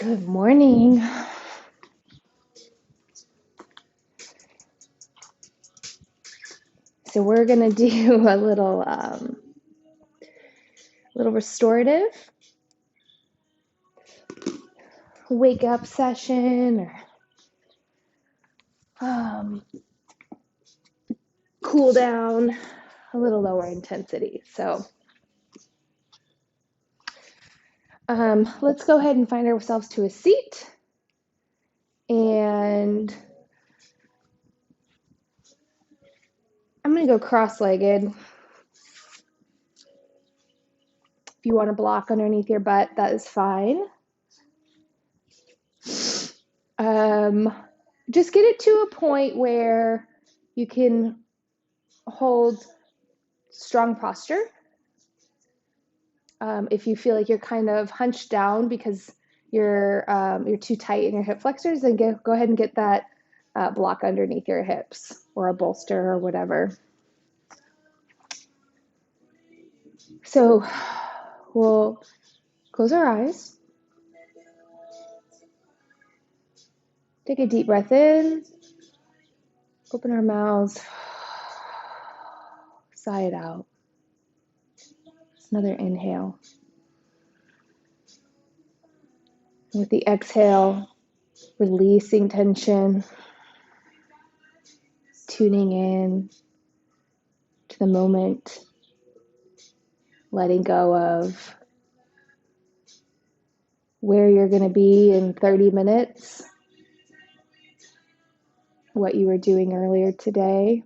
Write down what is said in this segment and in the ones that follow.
Good morning. So we're gonna do a little restorative wake up session or um, cool down, a little lower intensity. So let's go ahead and find ourselves to a seat, and I'm gonna go cross-legged. If you want to block underneath your butt, that is fine. Just get it to a point where you can hold strong posture. If you feel like you're kind of hunched down because you're too tight in your hip flexors, then go ahead and get that block underneath your hips or a bolster or whatever. So we'll close our eyes. Take a deep breath in. Open our mouths. Sigh it out. Another inhale. With the exhale, releasing tension, tuning in to the moment, letting go of where you're going to be in 30 minutes, what you were doing earlier today.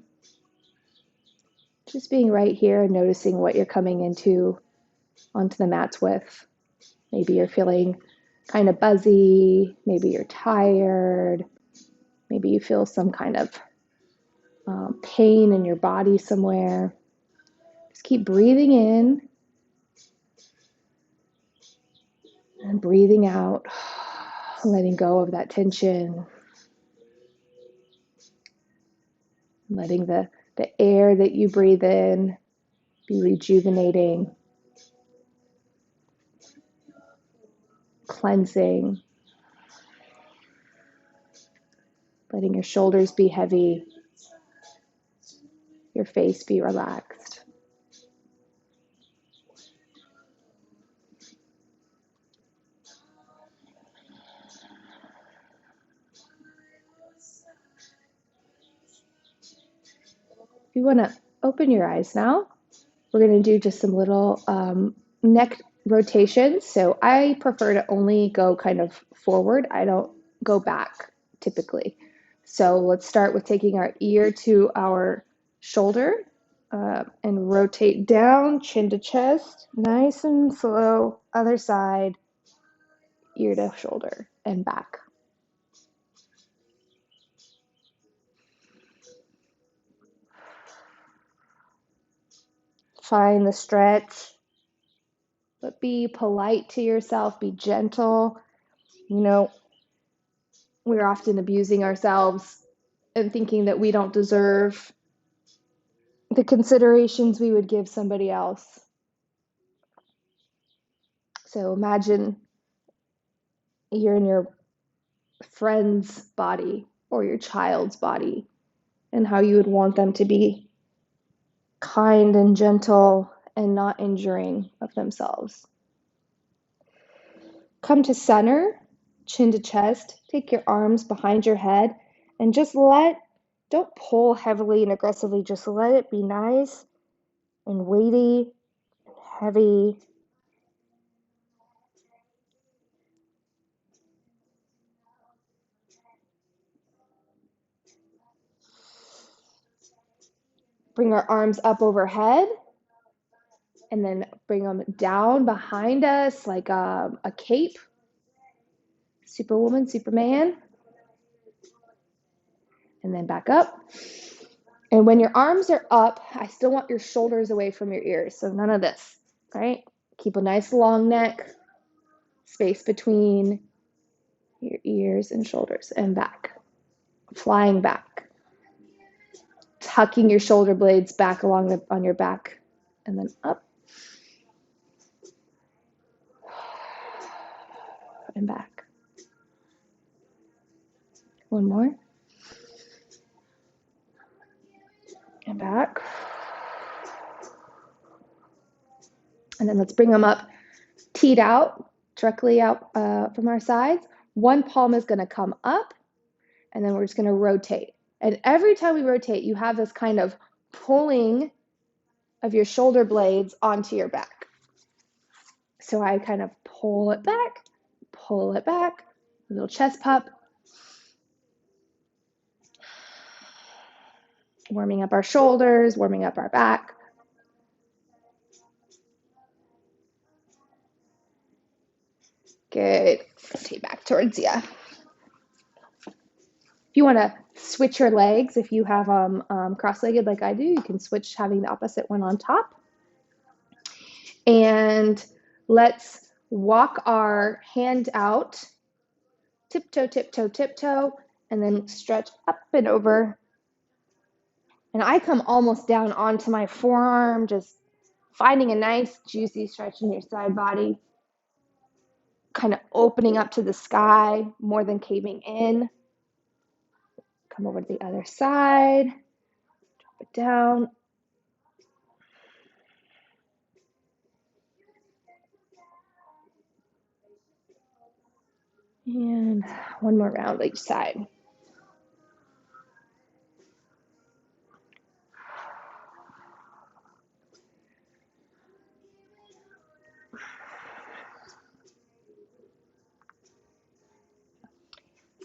Just being right here and noticing what you're coming onto the mats with. Maybe you're feeling kind of buzzy, maybe you're tired, maybe you feel some kind of pain in your body somewhere. Just keep breathing in and breathing out, letting go of that tension, letting the air that you breathe in be rejuvenating, cleansing, letting your shoulders be heavy, your face be relaxed. If you want to open your eyes now, we're going to do just some little neck rotations. So I prefer to only go kind of forward. I don't go back typically. So let's start with taking our ear to our shoulder and rotate down, chin to chest, nice and slow. Other side, ear to shoulder and back. Find the stretch, but be polite to yourself, be gentle. We're often abusing ourselves and thinking that we don't deserve the considerations we would give somebody else. So imagine you're in your friend's body or your child's body and how you would want them to be kind and gentle and not injuring of themselves. Come to center, chin to chest. Take your arms behind your head and don't pull heavily and aggressively. Just let it be nice and weighty and heavy. Bring our arms up overhead and then bring them down behind us like a cape. Superwoman, Superman. And then back up. And when your arms are up, I still want your shoulders away from your ears. So none of this, right? Keep a nice long neck, space between your ears and shoulders, and back. Flying back. Tucking your shoulder blades back on your back, and then up. And back. One more. And back. And then let's bring them up, teed out, directly out from our sides. One palm is going to come up, and then we're just going to rotate. And every time we rotate, you have this kind of pulling of your shoulder blades onto your back. So I kind of pull it back, a little chest pop, warming up our shoulders, warming up our back. Good. Rotate back towards you. If you want to switch your legs, if you have cross-legged like I do, you can switch having the opposite one on top. And let's walk our hand out, tiptoe, tiptoe, tiptoe, and then stretch up and over. And I come almost down onto my forearm, just finding a nice juicy stretch in your side body, kind of opening up to the sky more than caving in. Come over to the other side, drop it down. And one more round each side.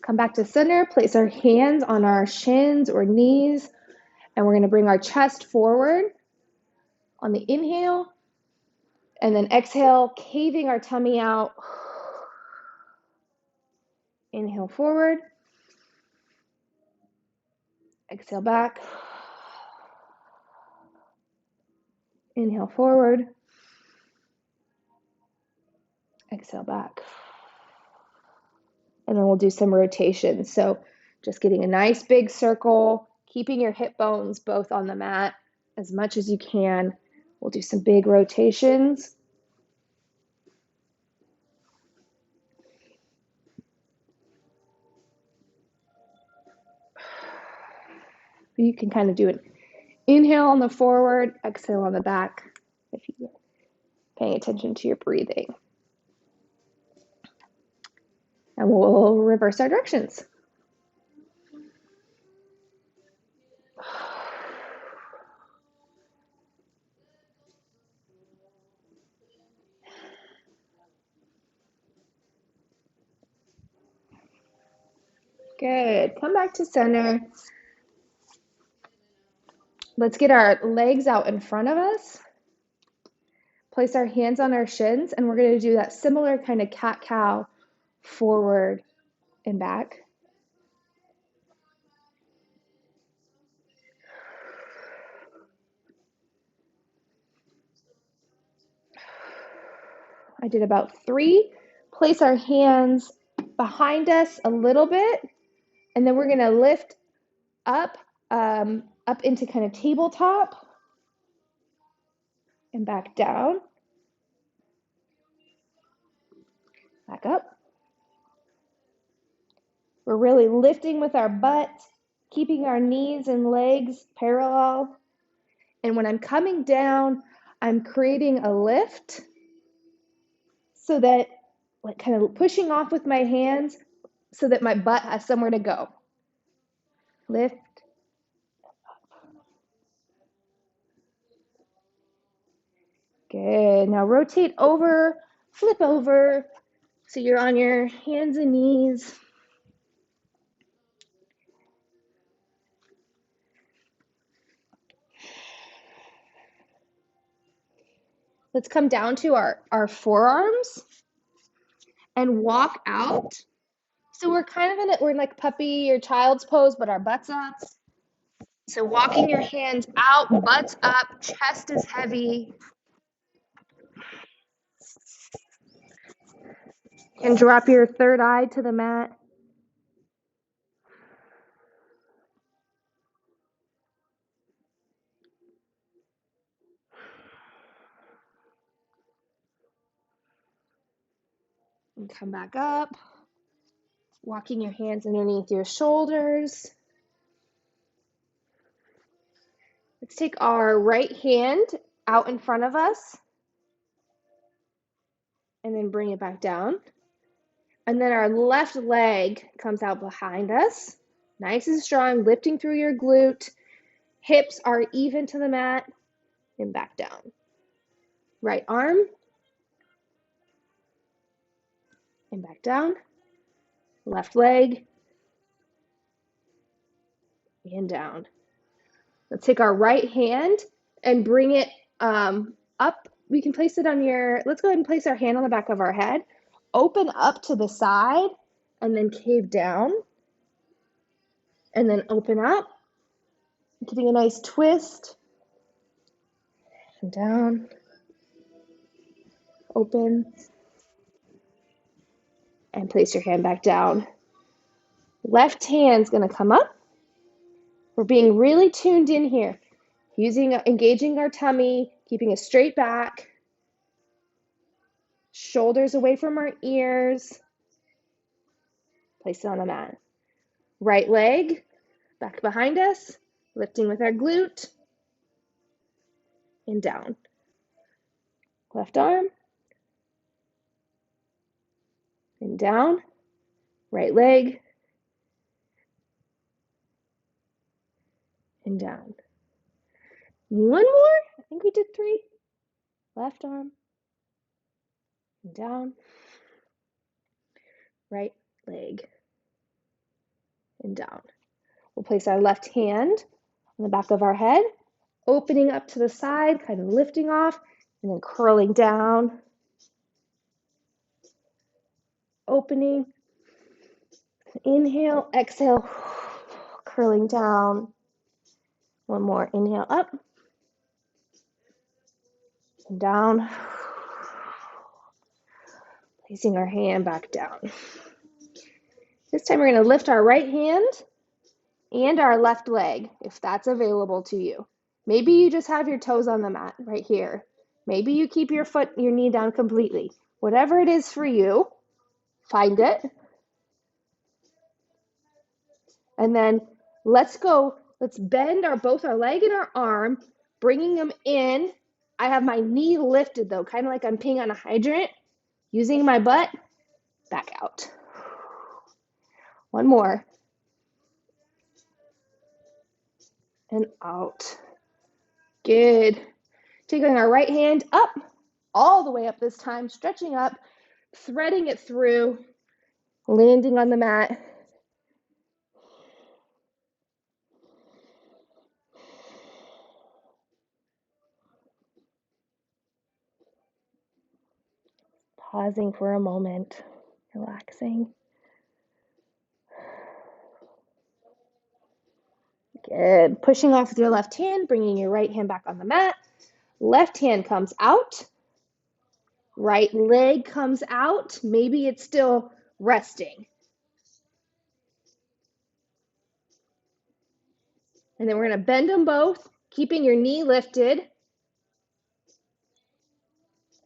Come back to center, place our hands on our shins or knees, and we're going to bring our chest forward on the inhale, and then exhale, caving our tummy out. Inhale forward, exhale back. Inhale forward, exhale back. And then we'll do some rotations. So just getting a nice big circle, keeping your hip bones both on the mat as much as you can. We'll do some big rotations. You can kind of do an inhale on the forward, exhale on the back if you're paying attention to your breathing. And we'll reverse our directions. Good. Come back to center. Let's get our legs out in front of us. Place our hands on our shins, and we're going to do that similar kind of cat-cow forward and back. I did about 3. Place our hands behind us a little bit, and then we're going to lift up, up into kind of tabletop and back down. Back up. We're really lifting with our butt, keeping our knees and legs parallel. And when I'm coming down, I'm creating a lift so that, like, kind of pushing off with my hands so that my butt has somewhere to go. Lift. Good. Now rotate over, flip over, so you're on your hands and knees. Let's come down to our forearms and walk out. So we're kind of we're in like puppy or child's pose, but our butt's up. So walking your hands out, butt's up, chest is heavy. And drop your third eye to the mat. And come back up. Walking your hands underneath your shoulders. Let's take our right hand out in front of us and then bring it back down. And then our left leg comes out behind us, nice and strong, lifting through your glute. Hips are even to the mat and back down. Right arm and back down. Left leg and down. Let's take our right hand and bring it up. We can place it on let's go ahead and place our hand on the back of our head. Open up to the side and then cave down. And then open up, getting a nice twist. And down, open, and place your hand back down. Left hand's gonna come up. We're being really tuned in here, engaging our tummy, keeping a straight back, shoulders away from our ears. Place it on the mat. Right leg, back behind us, lifting with our glute, and down. Left arm, and down. Right leg, and down. One more. I think we did 3. Left arm, and down. Right leg, and down. We'll place our left hand on the back of our head, opening up to the side, kind of lifting off, and then curling down. Opening. Inhale, exhale, curling down. One more. Inhale up and down. Placing our hand back down. This time we're going to lift our right hand and our left leg, if that's available to you. Maybe you just have your toes on the mat right here. Maybe you keep your knee down completely. Whatever it is for you, find it. And then let's bend both our leg and our arm, bringing them in. I have my knee lifted though, kind of like I'm peeing on a hydrant, using my butt, back out. One more. And out. Good. Taking our right hand up, all the way up this time, stretching up, threading it through, landing on the mat. Pausing for a moment, relaxing. Good. Pushing off with your left hand, bringing your right hand back on the mat. Left hand comes out. Right leg comes out. Maybe it's still resting. And then we're going to bend them both, keeping your knee lifted.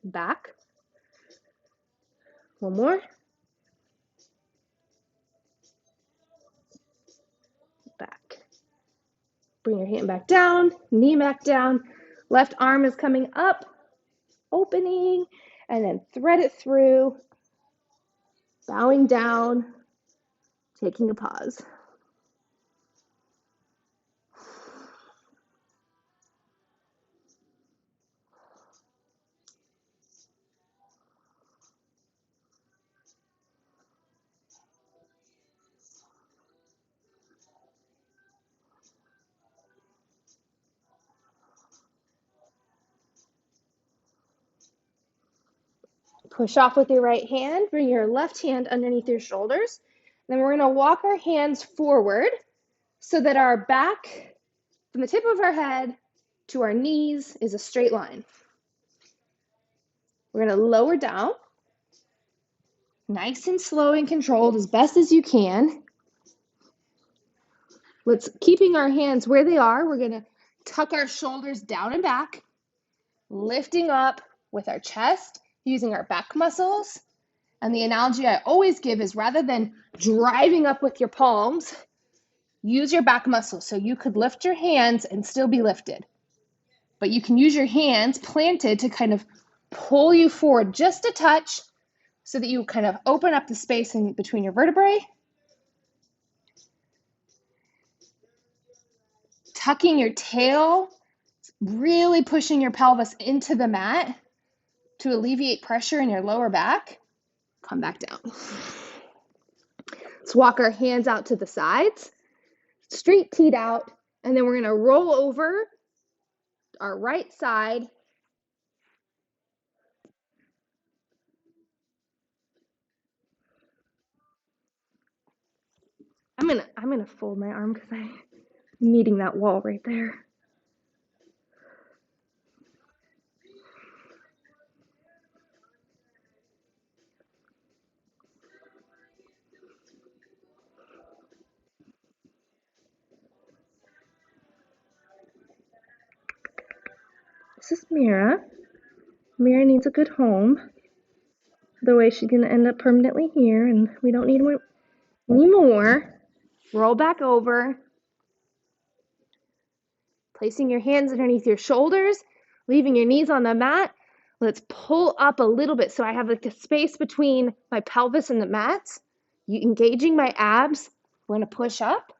Back. One more. Back. Bring your hand back down, knee back down. Left arm is coming up, opening, and then thread it through, bowing down, taking a pause. Push off with your right hand, bring your left hand underneath your shoulders. Then we're going to walk our hands forward so that our back from the tip of our head to our knees is a straight line. We're going to lower down, nice and slow and controlled as best as you can. Keeping our hands where they are, we're going to tuck our shoulders down and back, lifting up with our chest, using our back muscles, And the analogy I always give is rather than driving up with your palms, use your back muscles. So you could lift your hands and still be lifted. But you can use your hands planted to kind of pull you forward just a touch so that you kind of open up the space in between your vertebrae. Tucking your tail, really pushing your pelvis into the mat to alleviate pressure in your lower back. Come back down. Let's walk our hands out to the sides, straight teed out, and then we're gonna roll over our right side. I'm gonna fold my arm because I'm meeting that wall right there. This is Mira. Mira needs a good home. Otherwise, she's gonna end up permanently here, and we don't need more anymore. Roll back over, placing your hands underneath your shoulders, leaving your knees on the mat. Let's pull up a little bit so I have like a space between my pelvis and the mats. Engaging my abs. We're gonna push up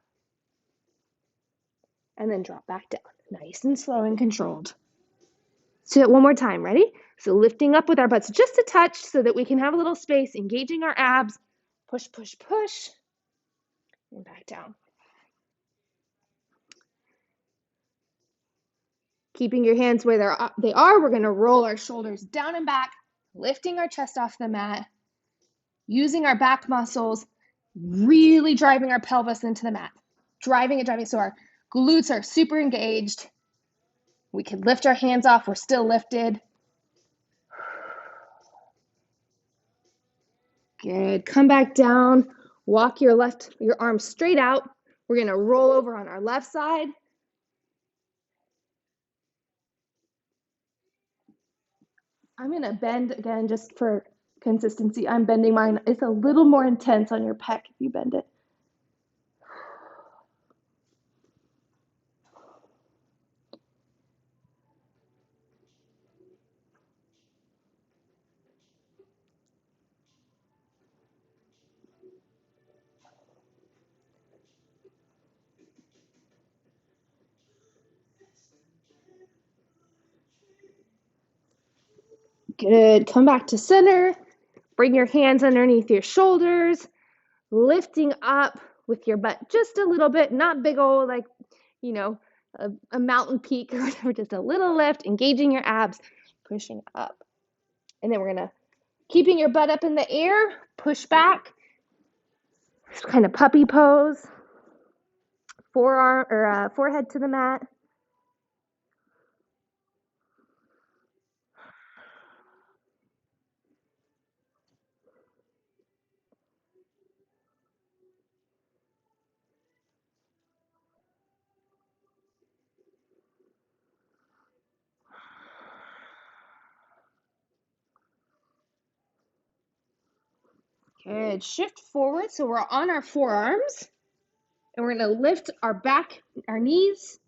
and then drop back down. Nice and slow and controlled. So one more time, ready? So lifting up with our butts just a touch so that we can have a little space, engaging our abs. Push, push, push, and back down. Keeping your hands where they are, we're gonna roll our shoulders down and back, lifting our chest off the mat, using our back muscles, really driving our pelvis into the mat. Driving it, so our glutes are super engaged. We can lift our hands off, we're still lifted. Good, come back down, walk your arms straight out. We're gonna roll over on our left side. I'm gonna bend again just for consistency. I'm bending mine. It's a little more intense on your pec if you bend it. Good, come back to center. Bring your hands underneath your shoulders, lifting up with your butt just a little bit, not big old like, you know, a mountain peak or whatever, just a little lift, engaging your abs, pushing up. And then we're gonna, keeping your butt up in the air, push back, kind of puppy pose, forehead to the mat. Good. Shift forward so we're on our forearms. And we're going to lift our back, our knees.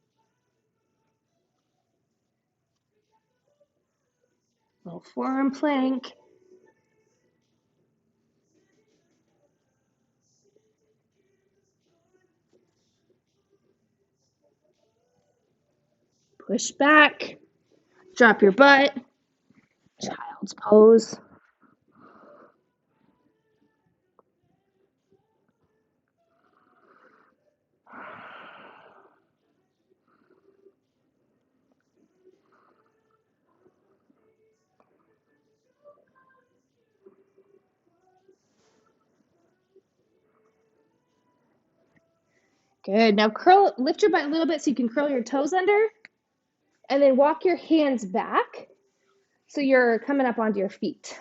Little forearm plank. Push back. Drop your butt. Child's pose. Good. Now lift your butt a little bit so you can curl your toes under. And then walk your hands back so you're coming up onto your feet.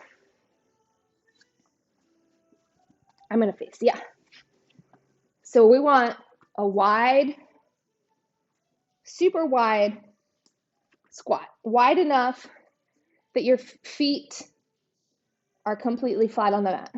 I'm going to face, yeah. So we want a wide, super wide squat. Wide enough that your feet are completely flat on the mat.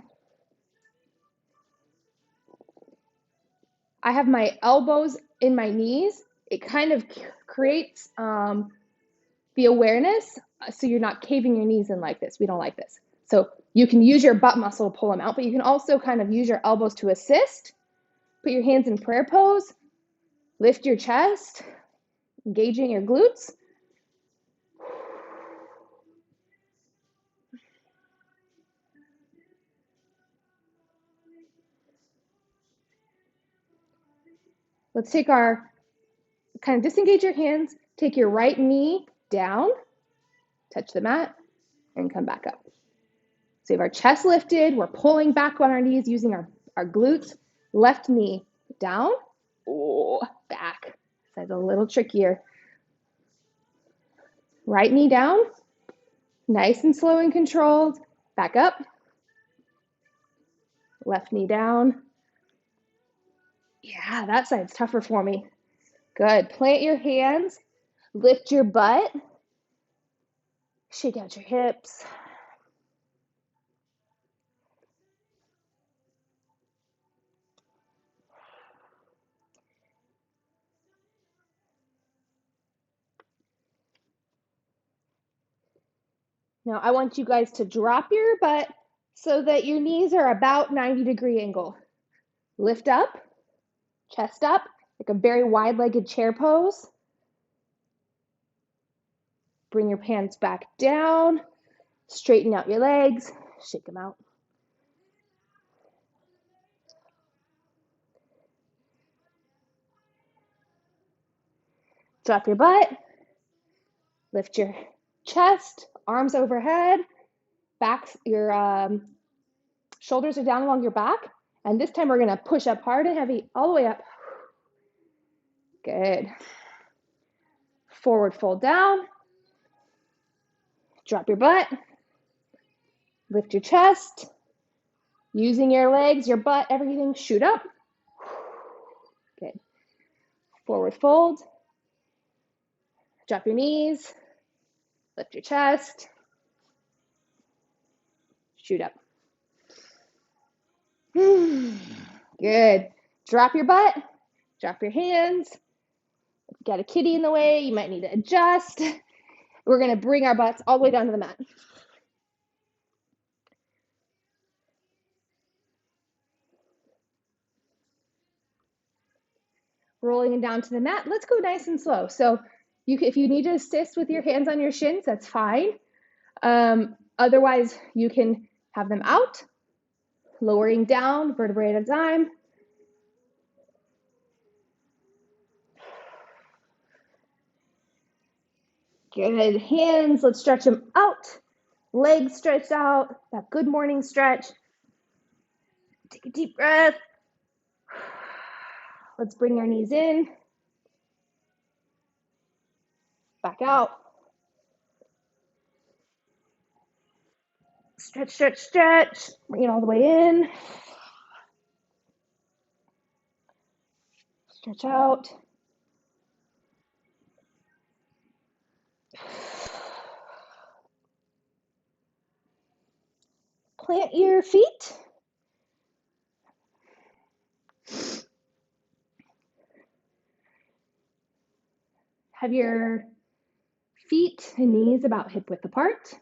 I have my elbows in my knees. It kind of creates the awareness so you're not caving your knees in like this. We don't like this. So you can use your butt muscle to pull them out, but you can also kind of use your elbows to assist. Put your hands in prayer pose. Lift your chest, engaging your glutes. Let's take our, kind of disengage your hands, take your right knee down, touch the mat, and come back up. So we have our chest lifted, we're pulling back on our knees using our glutes. Left knee down, back. That's a little trickier. Right knee down, nice and slow and controlled. Back up. Left knee down. Yeah, that side's tougher for me. Good. Plant your hands, lift your butt, shake out your hips. Now I want you guys to drop your butt so that your knees are about 90-degree angle. Lift up, chest up, like a very wide-legged chair pose. Bring your hands back down, straighten out your legs, shake them out. Drop your butt, lift your chest, arms overhead, back, your shoulders are down along your back. And this time we're gonna push up hard and heavy all the way up. Good. Forward fold down, drop your butt, lift your chest, using your legs, your butt, everything, shoot up. Good. Forward fold, drop your knees, lift your chest, shoot up. Good. Drop your butt, drop your hands. If you got a kitty in the way, you might need to adjust. We're gonna bring our butts all the way down to the mat. Rolling it down to the mat. Let's go nice and slow. So if you need to assist with your hands on your shins, that's fine. Otherwise, you can have them out, lowering down, vertebrae at a time. Good. Hands, let's stretch them out. Legs stretched out. That good morning stretch. Take a deep breath. Let's bring our knees in. Back out. Stretch, stretch, stretch. Bring it all the way in. Stretch out. Plant your feet. Have your feet and knees about hip width apart.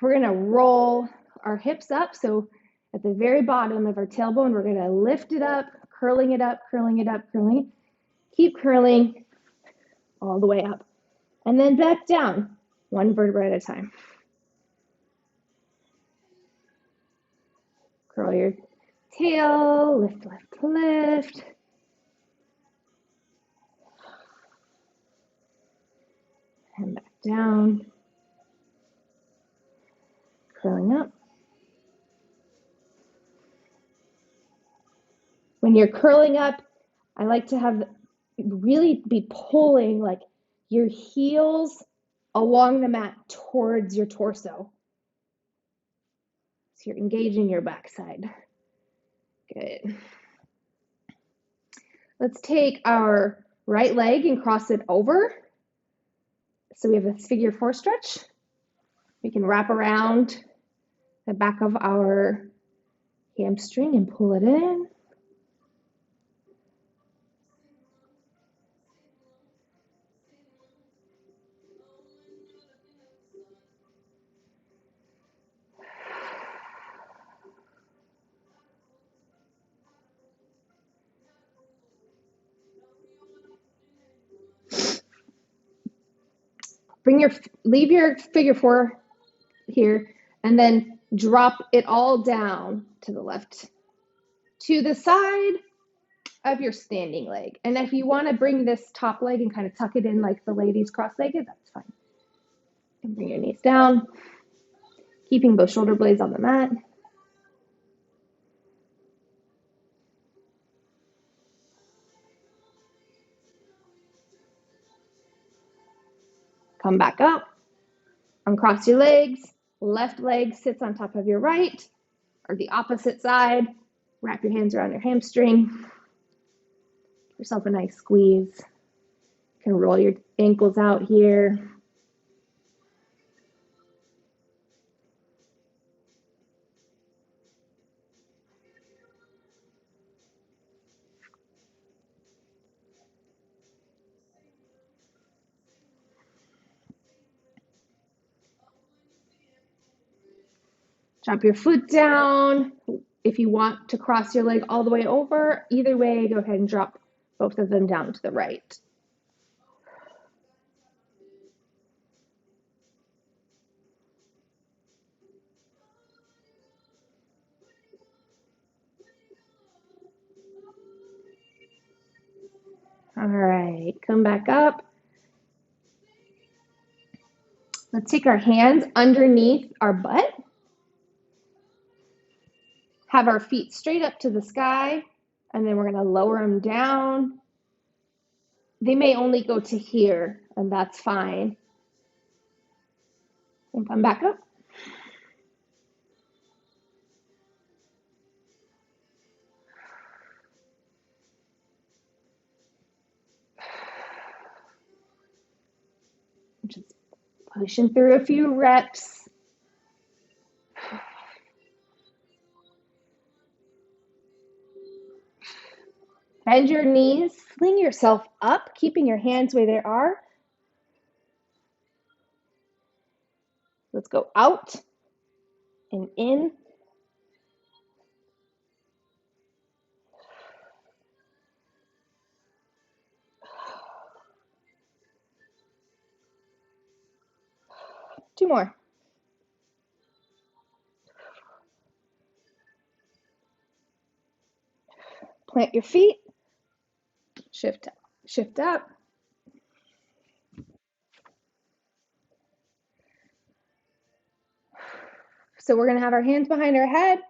We're gonna roll our hips up. So at the very bottom of our tailbone, we're gonna lift it up, curling it up, curling it up, curling it. Keep curling all the way up. And then back down, one vertebra at a time. Curl your tail, lift, lift, lift. And back down. Curling up. When you're curling up, I like to have really be pulling like your heels along the mat towards your torso. So you're engaging your backside. Good. Let's take our right leg and cross it over. So we have a figure four stretch. We can wrap around the back of our hamstring and pull it in. Leave your figure four here, and then drop it all down to the left, to the side of your standing leg. And if you want to bring this top leg and kind of tuck it in like the ladies cross-legged, that's fine. And bring your knees down, keeping both shoulder blades on the mat. Come back up, uncross your legs, left leg sits on top of your right, or the opposite side. Wrap your hands around your hamstring. Give yourself a nice squeeze. You can roll your ankles out here. Drop your foot down. If you want to cross your leg all the way over, either way, go ahead and drop both of them down to the right. All right, come back up. Let's take our hands underneath our butt. Have our feet straight up to the sky, and then we're going to lower them down. They may only go to here, and that's fine. And come back up. Just pushing through a few reps. Bend your knees, fling yourself up, keeping your hands where they are. Let's go out and in. Two more. Plant your feet. Shift up. So we're going to have our hands behind our head,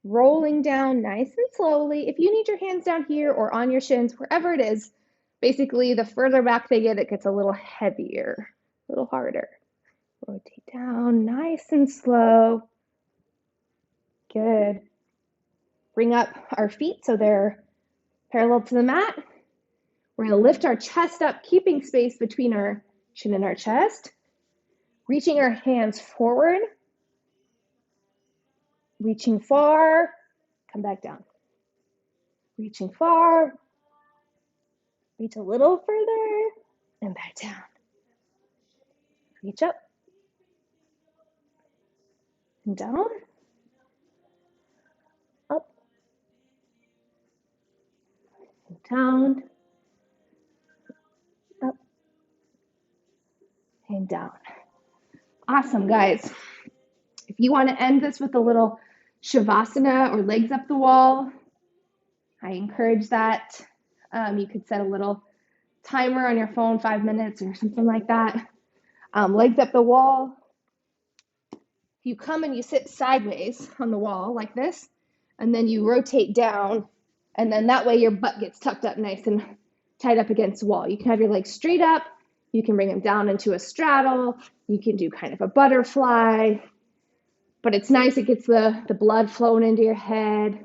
rolling down nice and slowly. If you need your hands down here or on your shins, wherever it is, basically the further back they get, it gets a little heavier, a little harder. Rotate down nice and slow. Good. Bring up our feet so they're parallel to the mat. We're going to lift our chest up, keeping space between our chin and our chest. Reaching our hands forward. Reaching far. Come back down. Reaching far. Reach a little further. And back down. Reach up. And down. Up. And down. Up. And down. Awesome, guys. If you want to end this with a little Shavasana or legs up the wall, I encourage that. You could set a little timer on your phone, 5 minutes or something like that. Legs up the wall. You come and you sit sideways on the wall like this, and then you rotate down, and then that way your butt gets tucked up nice and tied up against the wall. You can have your legs straight up. You can bring them down into a straddle. You can do kind of a butterfly. But it's nice, it gets the blood flowing into your head,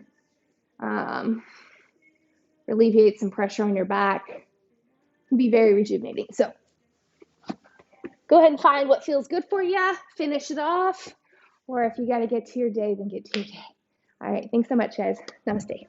alleviates some pressure on your back, can be very rejuvenating. So go ahead and find what feels good for you, finish it off, or if you got to get to your day, then get to your day. All right. Thanks so much, guys. Namaste.